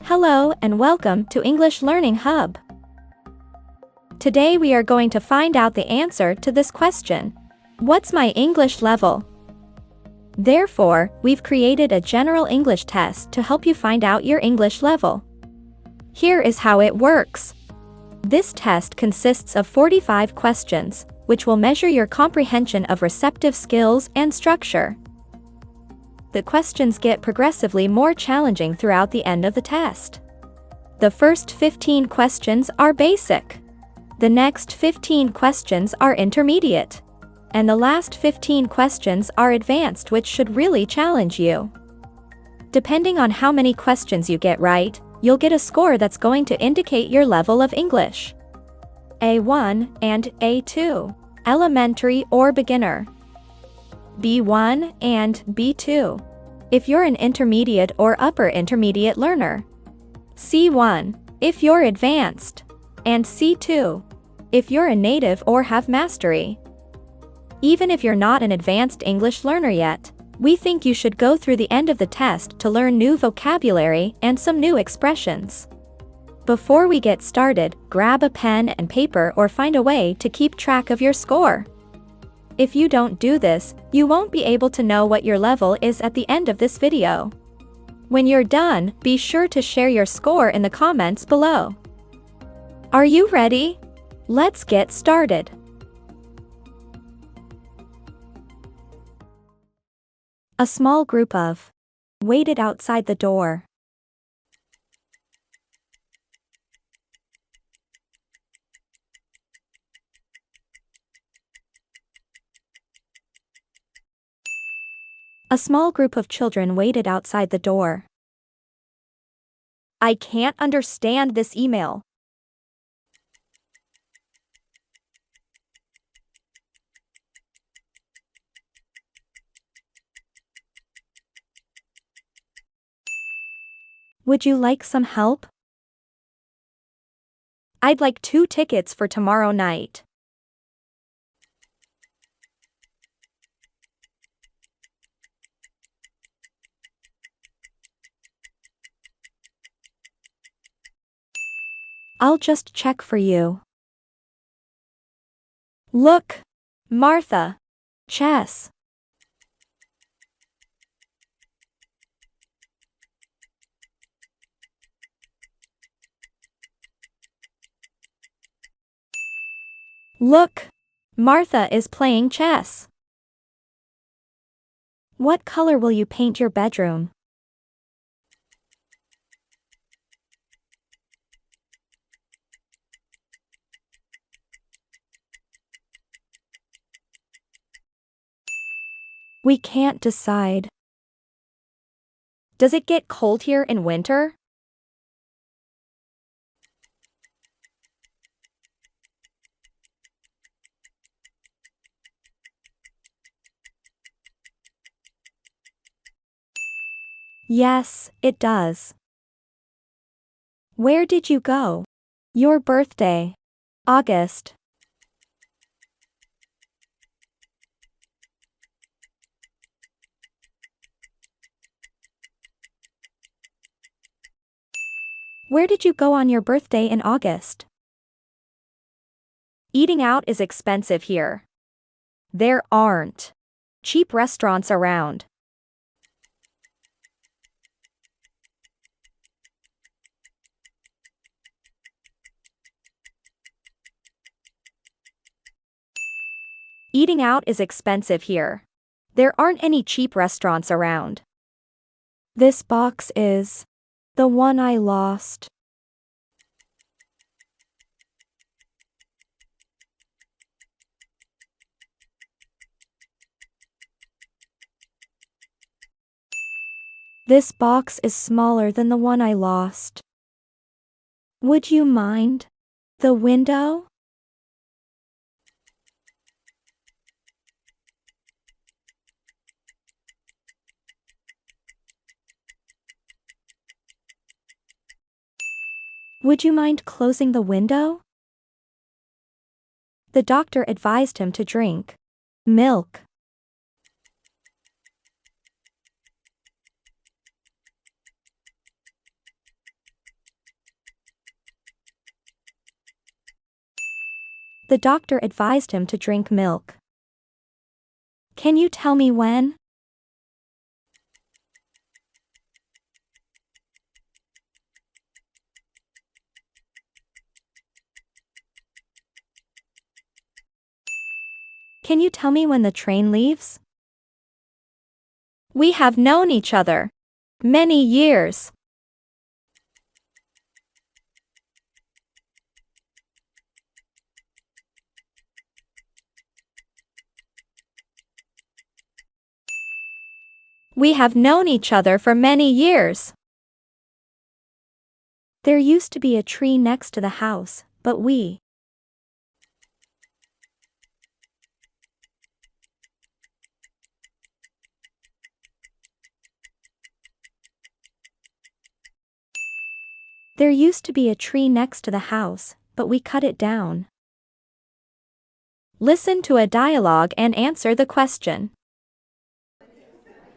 Hello and welcome to English Learning Hub. Today we are going to find out the answer to this question. What's my English level? Therefore, we've created a general English test to help you find out your English level. Here is how it works. This test consists of 45 questions, which will measure your comprehension of receptive skills and structure. The questions get progressively more challenging throughout the end of the test. The first 15 questions are basic. The next 15 questions are intermediate. And the last 15 questions are advanced, which should really challenge you. Depending on how many questions you get right, you'll get a score that's going to indicate your level of English. A1 and A2, elementary or beginner. B1 and B2, if you're an intermediate or upper intermediate learner. C1, if you're advanced. And C2, if you're a native or have mastery. Even if you're not an advanced English learner yet, we think you should go through the end of the test to learn new vocabulary and some new expressions. Before we get started, grab a pen and paper or find a way to keep track of your score. If you don't do this, you won't be able to know what your level is at the end of this video. When you're done, be sure to share your score in the comments below. Are you ready? Let's get started. A small group of waited outside the door. A small group of children waited outside the door. I can't understand this email. Would you like some help? I'd like 2 tickets for tomorrow night. I'll just check for you. Look, Martha. Chess. Look, Martha is playing chess. What color will you paint your bedroom? We can't decide. Does it get cold here in winter? Yes, it does. Where did you go? Your birthday. August. Where did you go on your birthday in August? Eating out is expensive here. There aren't cheap restaurants around. Eating out is expensive here. There aren't any cheap restaurants around. This box is the one I lost. This box is smaller than the one I lost. Would you mind the window? Would you mind closing the window? The doctor advised him to drink milk. The doctor advised him to drink milk. Can you tell me when? Can you tell me when the train leaves? We have known each other many years. We have known each other for many years. There used to be a tree next to the house, but we There used to be a tree next to the house, but we cut it down. Listen to a dialogue and answer the question.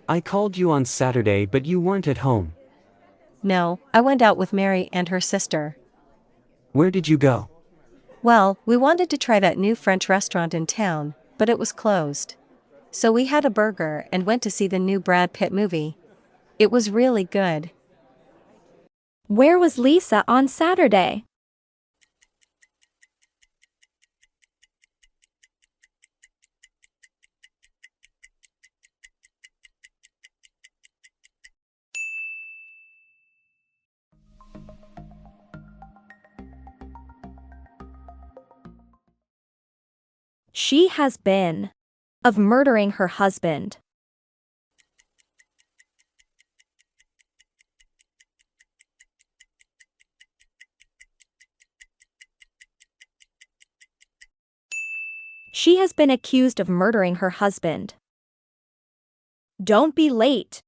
I called you on Saturday but you weren't at home. No, I went out with Mary and her sister. Where did you go? Well, we wanted to try that new French restaurant in town, but it was closed. So we had a burger and went to see the new Brad Pitt movie. It was really good. Where was Lisa on Saturday? She has been of murdering her husband. She has been accused of murdering her husband. Don't be late.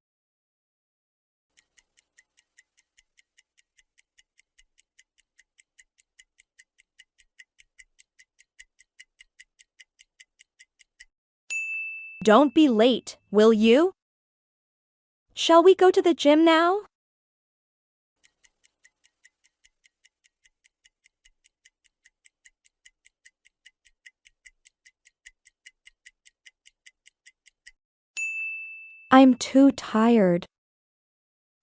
Don't be late, will you? Shall we go to the gym now? I'm too tired.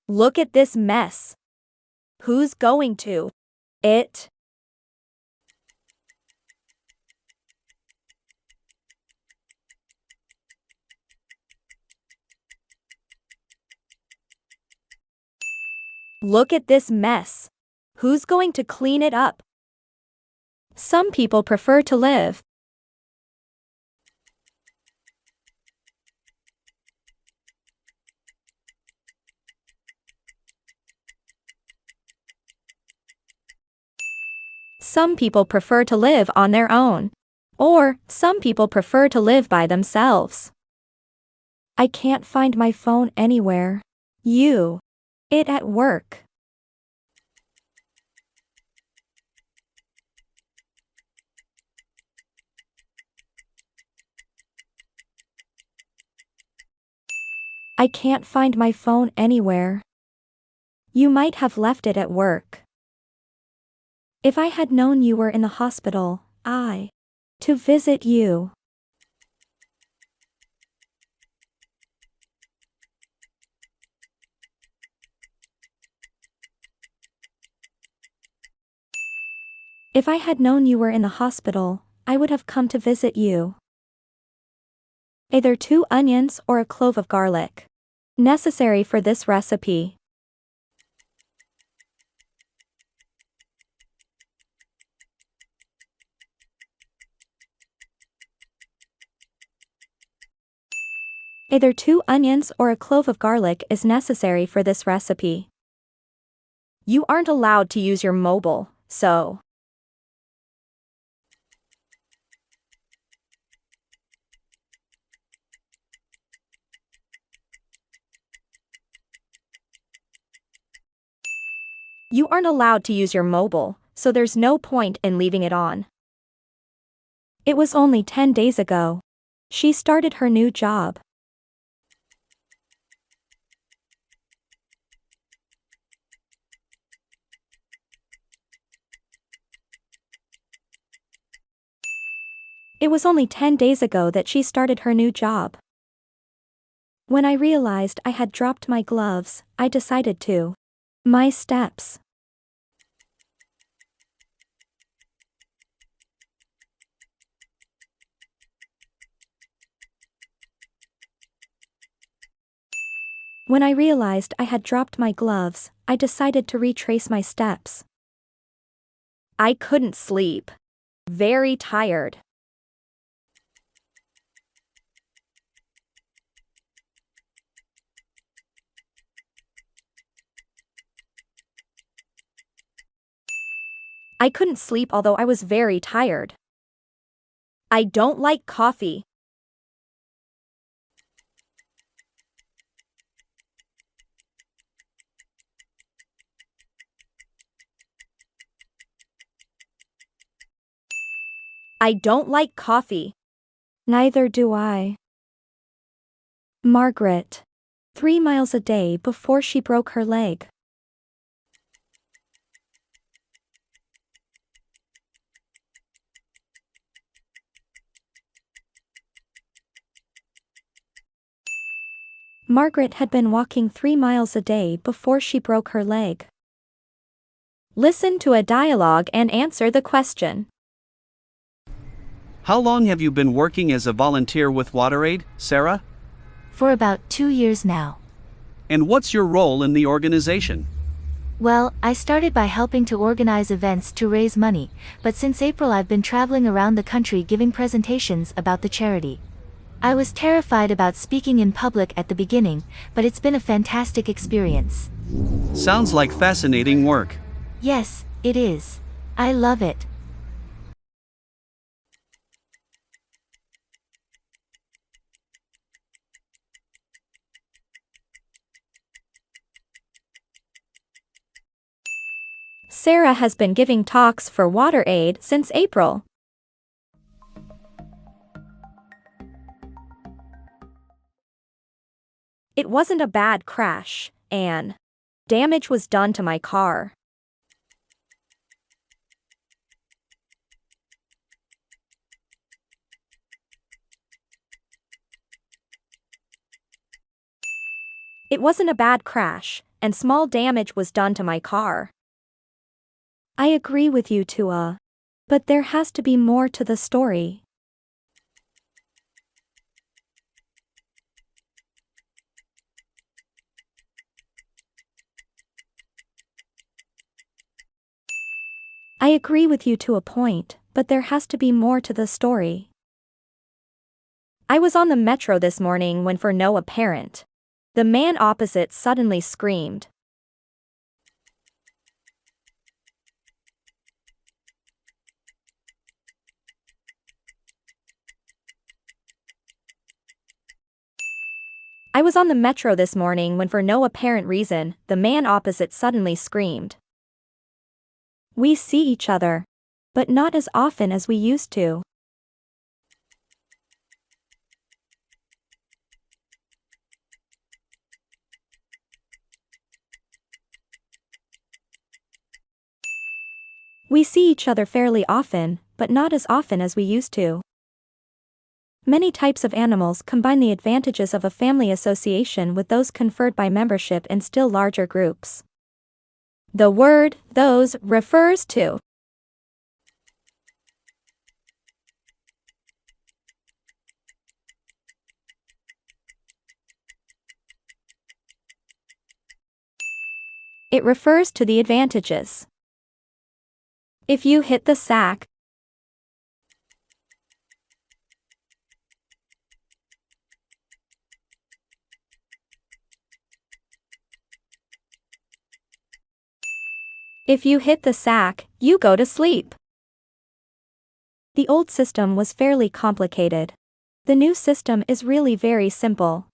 Look at this mess. Who's going to it? Look at this mess. Who's going to clean it up? Some people prefer to live. Some people prefer to live on their own. Or, some people prefer to live by themselves. I can't find my phone anywhere. It at work. I can't find my phone anywhere. You might have left it at work. If I had known you were in the hospital, to visit you. If I had known you were in the hospital, I would have come to visit you. Either 2 onions or a clove of garlic. Necessary for this recipe. Either 2 onions or a clove of garlic is necessary for this recipe. You aren't allowed to use your mobile, so you aren't allowed to use your mobile, so there's no point in leaving it on. It was only 10 days ago. She started her new job. It was only 10 days ago that she started her new job. When I realized I had dropped my gloves, I decided to. My steps. When I realized I had dropped my gloves, I decided to retrace my steps. I couldn't sleep. Very tired. I couldn't sleep although I was very tired. I don't like coffee. I don't like coffee. Neither do I. Margaret. 3 miles a day before she broke her leg. Margaret had been walking 3 miles a day before she broke her leg. Listen to a dialogue and answer the question. How long have you been working as a volunteer with WaterAid, Sarah? For about 2 years now. And what's your role in the organization? Well, I started by helping to organize events to raise money, but since April I've been traveling around the country giving presentations about the charity. I was terrified about speaking in public at the beginning, but it's been a fantastic experience. Sounds like fascinating work. Yes, it is. I love it. Sarah has been giving talks for WaterAid since April. It wasn't a bad crash, Anne. Damage was done to my car. It wasn't a bad crash, and small damage was done to my car. I agree with you, Tua. But there has to be more to the story. I agree with you to a point, but there has to be more to the story. I was on the metro this morning when, for no apparent, the man opposite suddenly screamed. I was on the metro this morning when, for no apparent reason, the man opposite suddenly screamed. We see each other, but not as often as we used to. We see each other fairly often, but not as often as we used to. Many types of animals combine the advantages of a family association with those conferred by membership in still larger groups. The word those refers to it refers to the advantages. If you hit the sack, if you hit the sack, you go to sleep. The old system was fairly complicated. The new system is really very simple.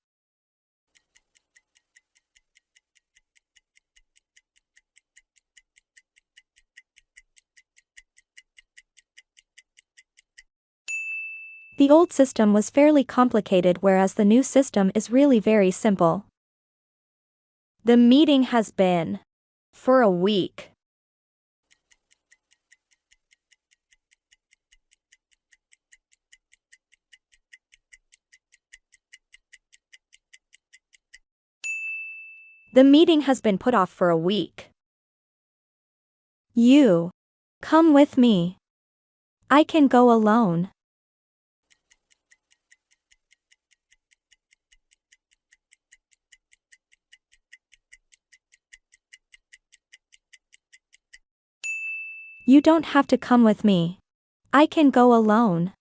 The old system was fairly complicated, whereas the new system is really very simple. The meeting has been for a week. The meeting has been put off for a week. You. Come with me. I can go alone. You don't have to come with me. I can go alone.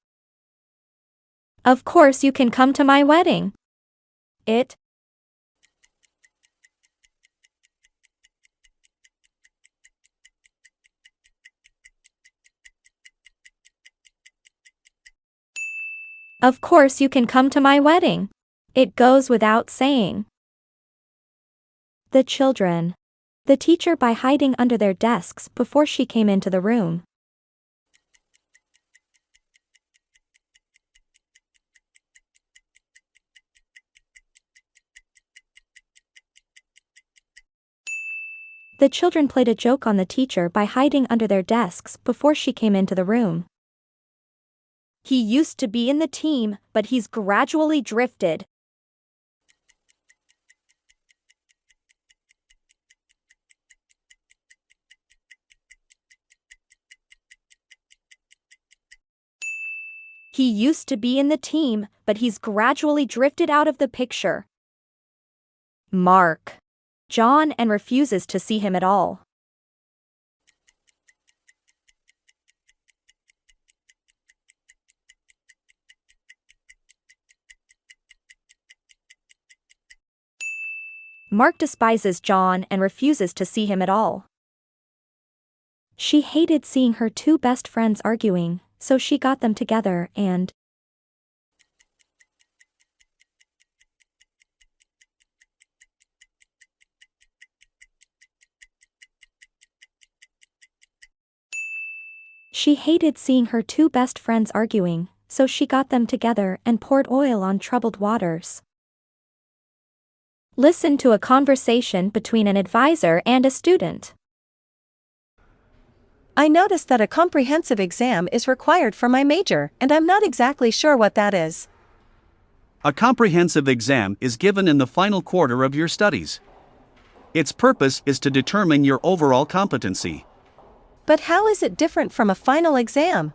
Of course you can come to my wedding. It. Of course you can come to my wedding. It goes without saying. The children. The teacher by hiding under their desks before she came into the room. The children played a joke on the teacher by hiding under their desks before she came into the room. He used to be in the team, but he's gradually drifted. He used to be in the team, but he's gradually drifted out of the picture. Mark. John and refuses to see him at all. Mark despises John and refuses to see him at all. She hated seeing her two best friends arguing, so she got them together and She hated seeing her two best friends arguing, so she got them together and poured oil on troubled waters. Listen to a conversation between an advisor and a student. I noticed that a comprehensive exam is required for my major, and I'm not exactly sure what that is. A comprehensive exam is given in the final quarter of your studies. Its purpose is to determine your overall competency. But how is it different from a final exam?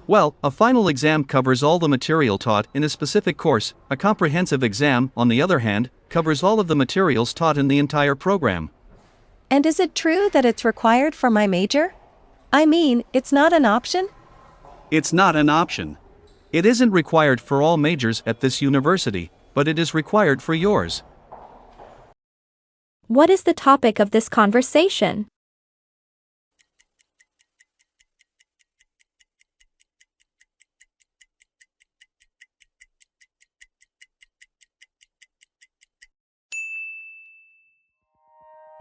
Well, a final exam covers all the material taught in a specific course. A comprehensive exam, on the other hand, covers all of the materials taught in the entire program. And is it true that it's required for my major? I mean, it's not an option? It's not an option. It isn't required for all majors at this university, but it is required for yours. What is the topic of this conversation?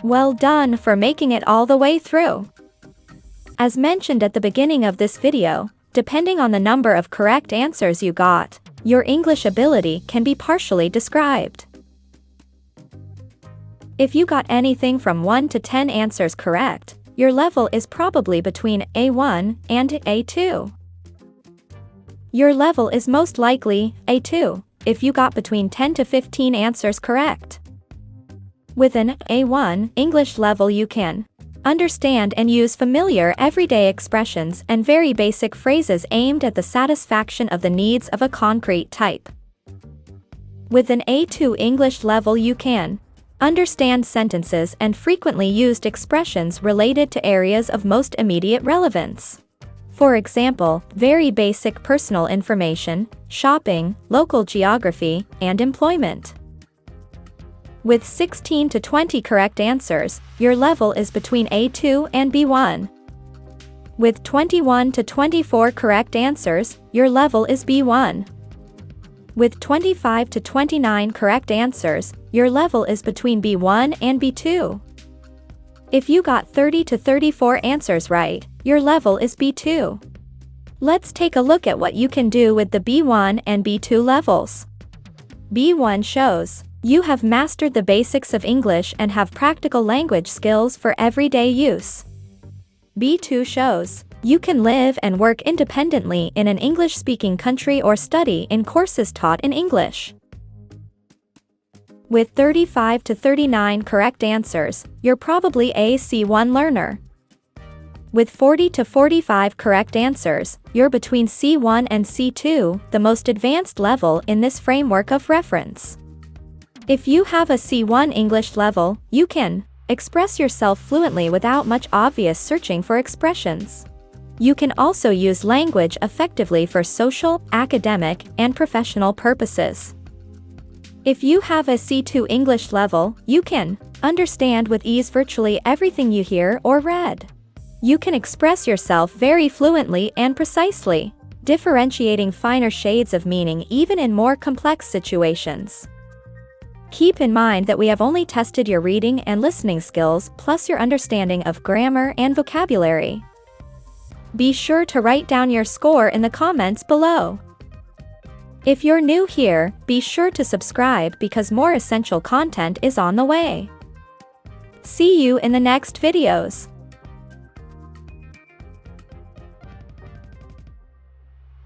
Well done for making it all the way through. As mentioned at the beginning of this video, depending on the number of correct answers you got, your English ability can be partially described. If you got anything from 1 to 10 answers correct, your level is probably between A1 and A2. Your level is most likely A2 if you got between 10 to 15 answers correct. With an A1 English level you can understand and use familiar everyday expressions and very basic phrases aimed at the satisfaction of the needs of a concrete type. With an A2 English level you can understand sentences and frequently used expressions related to areas of most immediate relevance. For example, very basic personal information, shopping, local geography, and employment. With 16 to 20 correct answers, your level is between A2 and B1. With 21 to 24 correct answers, your level is B1. With 25 to 29 correct answers, your level is between B1 and B2. If you got 30 to 34 answers right, your level is B2. Let's take a look at what you can do with the B1 and B2 levels. B1 shows you have mastered the basics of English and have practical language skills for everyday use. B2 shows you can live and work independently in an English-speaking country or study in courses taught in English. With 35 to 39 correct answers, you're probably a C1 learner. With 40 to 45 correct answers, you're between C1 and C2, the most advanced level in this framework of reference. If you have a C1 English level, you can express yourself fluently without much obvious searching for expressions. You can also use language effectively for social, academic, and professional purposes. If you have a C2 English level, you can understand with ease virtually everything you hear or read. You can express yourself very fluently and precisely, differentiating finer shades of meaning even in more complex situations. Keep in mind that we have only tested your reading and listening skills plus your understanding of grammar and vocabulary. Be sure to write down your score in the comments below. If you're new here, be sure to subscribe because more essential content is on the way. See you in the next videos.